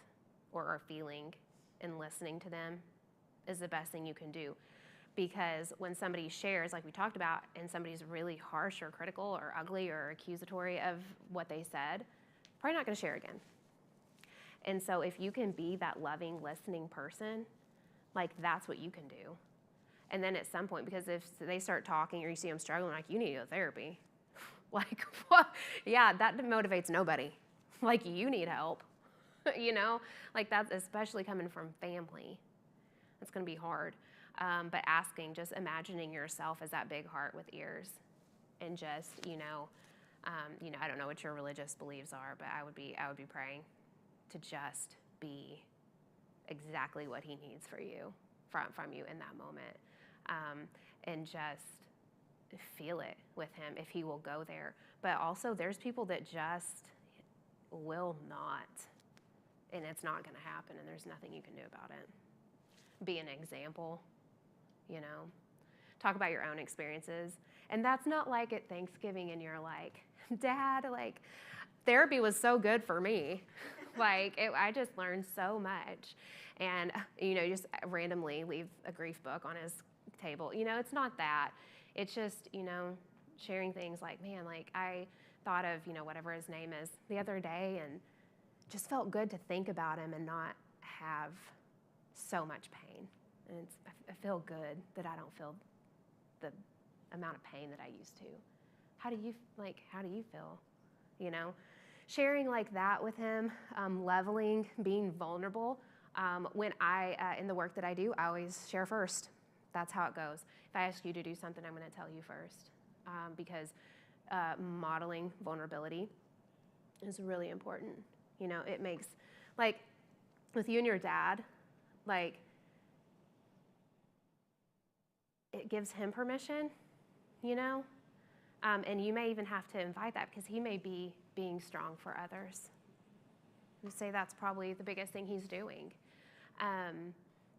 or are feeling and listening to them is the best thing you can do. Because when somebody shares, like we talked about, and somebody's really harsh or critical or ugly or accusatory of what they said, probably not going to share again. And so if you can be that loving, listening person, like that's what you can do. And then at some point, because if they start talking or you see them struggling, like you need to go to therapy. Like, what? Yeah, that motivates nobody. Like you need help, like that's especially coming from family. It's going to be hard. But asking, just imagining yourself as that big heart with ears, and just I don't know what your religious beliefs are, but I would be praying to just be exactly what He needs for you from you in that moment, and just feel it with Him if He will go there. But also, there's people that just will not, and it's not going to happen, and there's nothing you can do about it. Be an example. Talk about your own experiences. And that's not like at Thanksgiving and you're like, Dad, like, therapy was so good for me. I just learned so much. And, just randomly leave a grief book on his table. It's not that. It's just, sharing things like, man, like, I thought of, whatever his name is the other day and just felt good to think about him and not have so much pain. And I feel good that I don't feel the amount of pain that I used to. How do you feel? Sharing like that with him, leveling, being vulnerable. When in the work that I do, I always share first. That's how it goes. If I ask you to do something, I'm going to tell you first. Because modeling vulnerability is really important. It makes, like, with you and your dad, like, it gives him permission, and you may even have to invite that because he may be being strong for others. And say that's probably the biggest thing he's doing.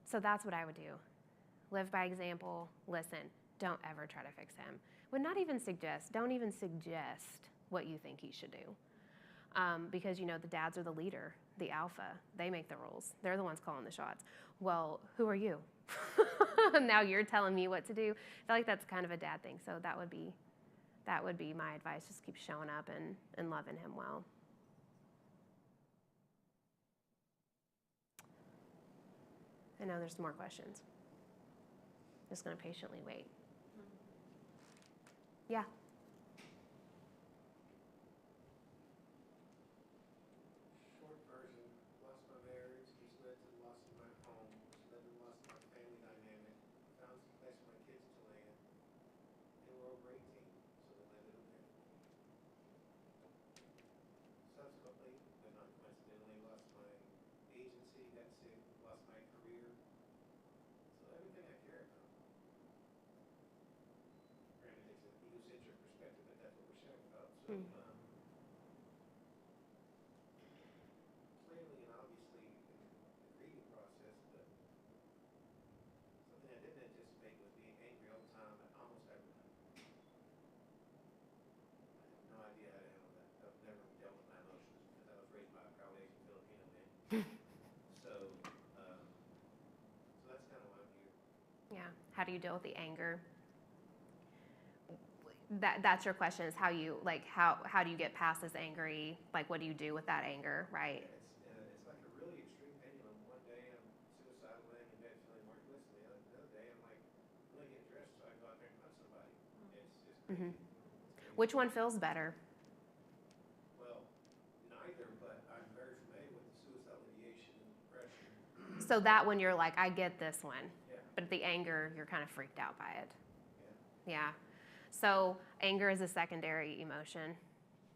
So that's what I would do. Live by example, listen. Don't ever try to fix him. Don't even suggest what you think he should do. Because, the dads are the leader, the alpha. They make the rules. They're the ones calling the shots. Well, who are you? Now you're telling me what to do. I feel like that's kind of a dad thing. So that would be my advice. Just keep showing up and loving him well. I know there's more questions. Just going to patiently wait. Yeah. Short version, lost my marriage, which led to the loss of my home, which led to the loss of my family dynamic. Found some place for my kids to land. They were over 18, so they landed up there. Subsequently, but not coincidentally, lost my agency, got sick, lost my career. So everything I care about. Granted, it's an egocentric perspective, but that's what we're sharing about. So, clearly and obviously in the grieving process, but something I didn't anticipate was being angry all the time at almost everyone. I have no idea how to handle that. I've never dealt with my emotions because I was raised by a proud Asian Filipino man. So that's kind of why I'm here. Yeah. How do you deal with the anger? That's your question, is how you, like, how do you get past this angry, like, what do you do with that anger, right? It's like a really extreme pendulum. One day I'm suicidal, laying in bed feeling worthless, and the other day I'm like really getting dressed so I can go out there and hunt somebody. It's just crazy. Which one feels better? Well, neither, but I'm very familiar with the suicidal ideation and depression. So that one you're like, I get this one. Yeah. But the anger, you're kind of freaked out by it. Yeah. Yeah. So anger is a secondary emotion.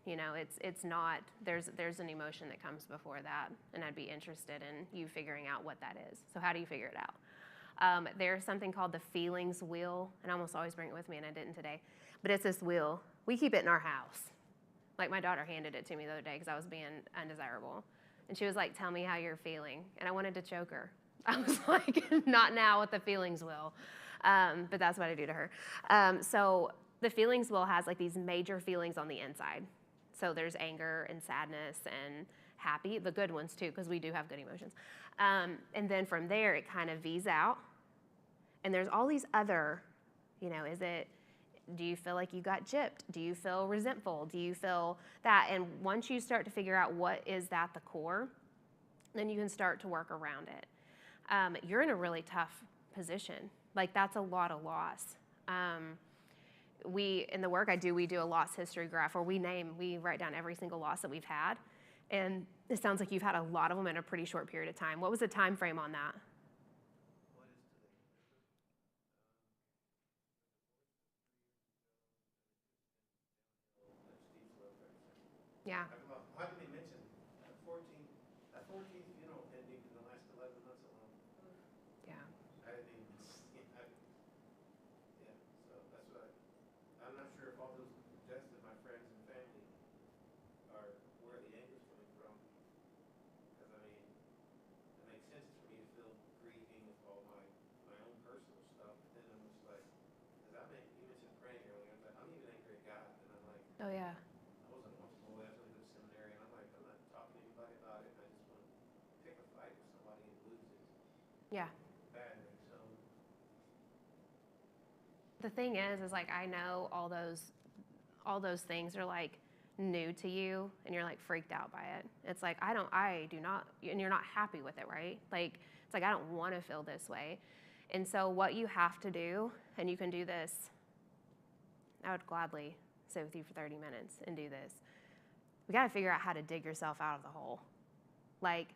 You know, it's not, there's an emotion that comes before that, and I'd be interested in you figuring out what that is. So how do you figure it out? There's something called the feelings wheel, and I almost always bring it with me, and I didn't today. But it's this wheel. We keep it in our house. Like, my daughter handed it to me the other day because I was being undesirable. And she was like, tell me how you're feeling. And I wanted to choke her. I was like, not now with the feelings wheel. But that's what I do to her. So the feelings wheel has like these major feelings on the inside. So there's anger and sadness and happy, the good ones too, because we do have good emotions. And then from there, it kind of V's out. And there's all these other, you know, do you feel like you got gypped? Do you feel resentful? Do you feel that? And once you start to figure out what is at the core, then you can start to work around it. You're in a really tough position. Like, that's a lot of loss. In the work I do, we do a loss history graph where we write down every single loss that we've had. And it sounds like you've had a lot of them in a pretty short period of time. What was the time frame on that? What is today? Steep slope right there. Yeah. How did they mention that 14th funeral pending in the last 11 months alone? Yeah. I didn't even see. Yeah, so that's what I'm not sure if all those deaths of my friends and family are where the anger's coming from. Because I mean, it makes sense for me to feel grieving with all my own personal stuff. But then I'm just like, because you mentioned praying earlier. I'm even angry at God, and I'm like, Oh, yeah. I wasn't much boy. I was going to go to seminary, and I'm like, I'm not talking to anybody about it. I just want to pick a fight with somebody and lose it Yeah. badly. So The thing is like, I know all those things are like new to you, and you're like freaked out by it. It's like, I do not, and you're not happy with it, right? Like, it's like, I don't want to feel this way. And so what you have to do, and you can do this, I would gladly sit with you for 30 minutes and do this. We got to figure out how to dig yourself out of the hole. Like,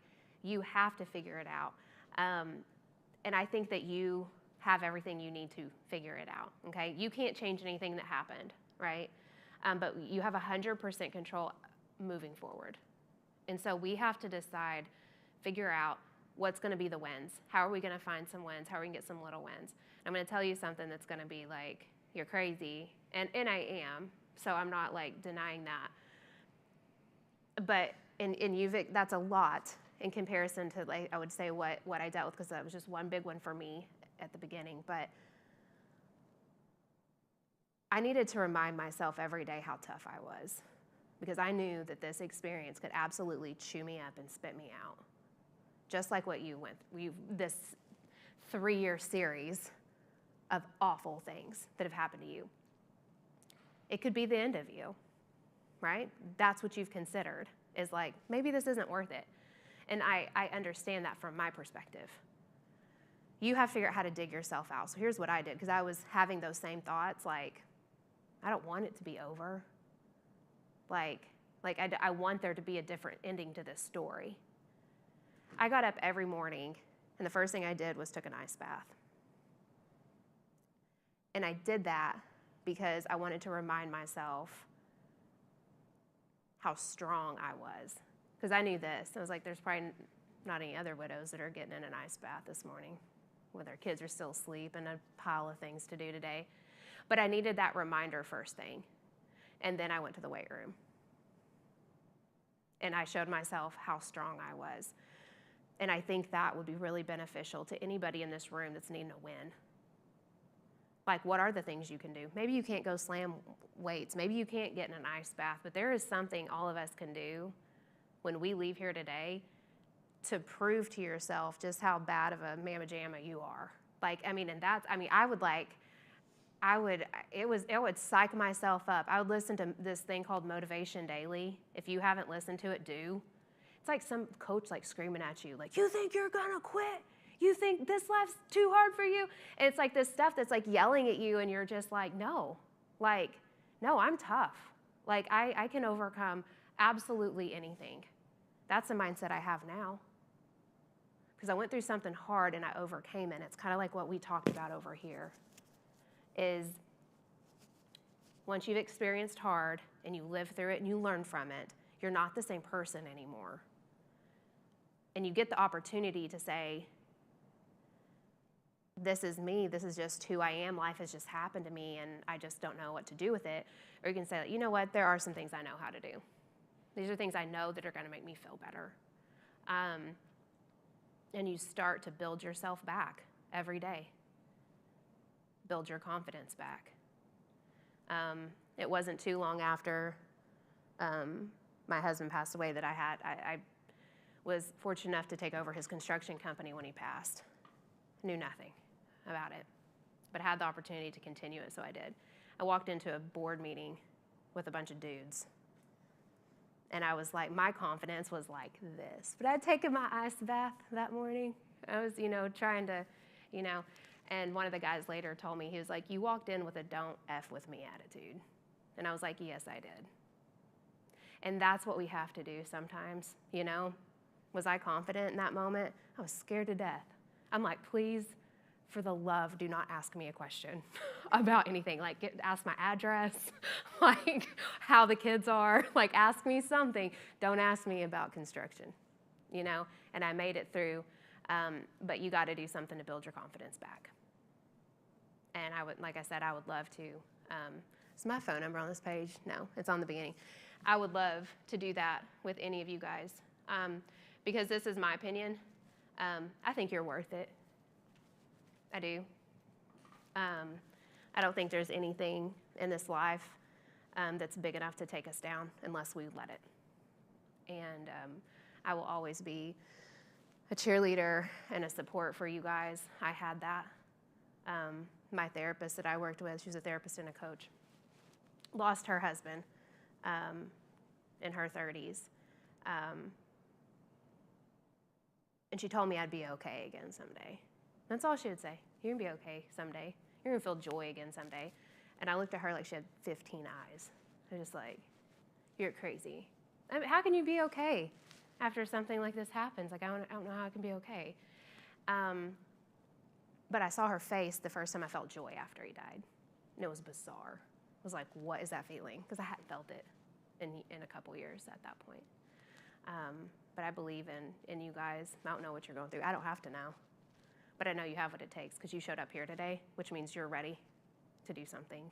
you have to figure it out. And I think that you have everything you need to figure it out, okay? You can't change anything that happened, right? But you have 100% control moving forward. And so we have to decide, figure out what's going to be the wins. How are we going to find some wins? How are we going to get some little wins? I'm going to tell you something that's going to be like, you're crazy. And I am, so I'm not like denying that. But that's a lot in comparison to, like, I would say what I dealt with, because that was just one big one for me at the beginning. But I needed to remind myself every day how tough I was, because I knew that this experience could absolutely chew me up and spit me out. Just like what you went through, this 3-year series of awful things that have happened to you. It could be the end of you, right? That's what you've considered, is like, maybe this isn't worth it. And I understand that from my perspective. You have to figure out how to dig yourself out. So here's what I did, because I was having those same thoughts, like, I don't want it to be over. Like I want there to be a different ending to this story. I got up every morning, and the first thing I did was took an ice bath. And I did that because I wanted to remind myself how strong I was. Because I knew this. I was like, there's probably not any other widows that are getting in an ice bath this morning, where their kids are still asleep and a pile of things to do today. But I needed that reminder first thing. And then I went to the weight room. And I showed myself how strong I was. And I think that would be really beneficial to anybody in this room that's needing a win. Like, what are the things you can do? Maybe you can't go slam weights. Maybe you can't get in an ice bath. But there is something all of us can do when we leave here today to prove to yourself just how bad of a mamma jamma you are. Like, I mean, and that's, I mean, I I would psych myself up. I would listen to this thing called Motivation Daily. If you haven't listened to it, do. It's like some coach like screaming at you, like, you think you're gonna quit? You think this life's too hard for you? And it's like this stuff that's like yelling at you, and you're just like, no, I'm tough. Like, I can overcome absolutely anything. That's the mindset I have now. Because I went through something hard and I overcame it. It's kind of like what we talked about over here, is once you've experienced hard and you live through it and you learn from it, you're not the same person anymore. And you get the opportunity to say, this is me, this is just who I am, life has just happened to me and I just don't know what to do with it. Or you can say, you know what, there are some things I know how to do. These are things I know that are gonna make me feel better. And you start to build yourself back every day. Build your confidence back. It wasn't too long after my husband passed away that I was fortunate enough to take over his construction company when he passed. Knew nothing about it, but had the opportunity to continue it, so I did. I walked into a board meeting with a bunch of dudes, and I was like, my confidence was like this. But I'd taken my ice bath that morning. I was, trying to, and one of the guys later told me, he was like, you walked in with a don't F with me attitude. And I was like, yes, I did. And that's what we have to do sometimes, Was I confident in that moment? I was scared to death. I'm like, please, for the love, do not ask me a question about anything. Like, ask my address, like how the kids are. Like, ask me something. Don't ask me about construction, And I made it through. But you got to do something to build your confidence back. And I would, like I said, I would love to. Is my phone number on this page? No, it's on the beginning. I would love to do that with any of you guys, because this is my opinion. I think you're worth it. I do. I don't think there's anything in this life that's big enough to take us down unless we let it. And I will always be a cheerleader and a support for you guys. I had that. My therapist that I worked with, she was a therapist and a coach, lost her husband in her 30s. And she told me I'd be okay again someday. That's all she would say. You're going to be okay someday. You're going to feel joy again someday. And I looked at her like she had 15 eyes. I was just like, you're crazy. I mean, how can you be okay after something like this happens? Like, I don't know how I can be okay. But I saw her face the first time I felt joy after he died. And it was bizarre. I was like, what is that feeling? Because I hadn't felt it in a couple years at that point. But I believe in you guys. I don't know what you're going through. I don't have to know. But I know you have what it takes because you showed up here today, which means you're ready to do something.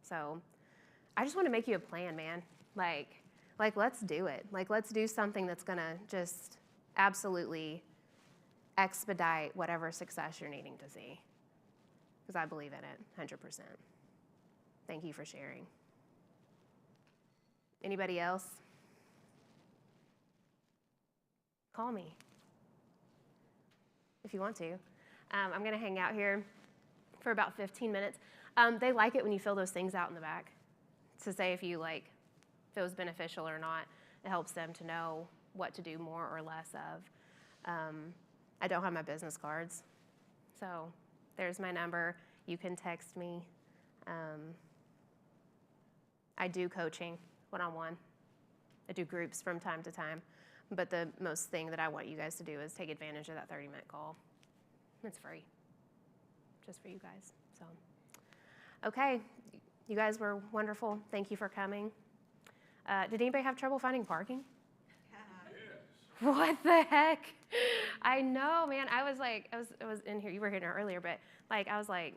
So I just want to make you a plan, man. Like let's do it. Like, let's do something that's going to just absolutely expedite whatever success you're needing to see. Because I believe in it, 100%. Thank you for sharing. Anybody else? Call me if you want to. I'm going to hang out here for about 15 minutes. They like it when you fill those things out in the back to say if you if it was beneficial or not. It helps them to know what to do more or less of. I don't have my business cards, so there's my number. You can text me. I do coaching one-on-one. I do groups from time to time. But the most thing that I want you guys to do is take advantage of that 30-minute call. It's free, just for you guys. So, okay, you guys were wonderful. Thank you for coming. Did anybody have trouble finding parking? Yes. What the heck? I know, man. I was in here. You were here earlier, but I was like,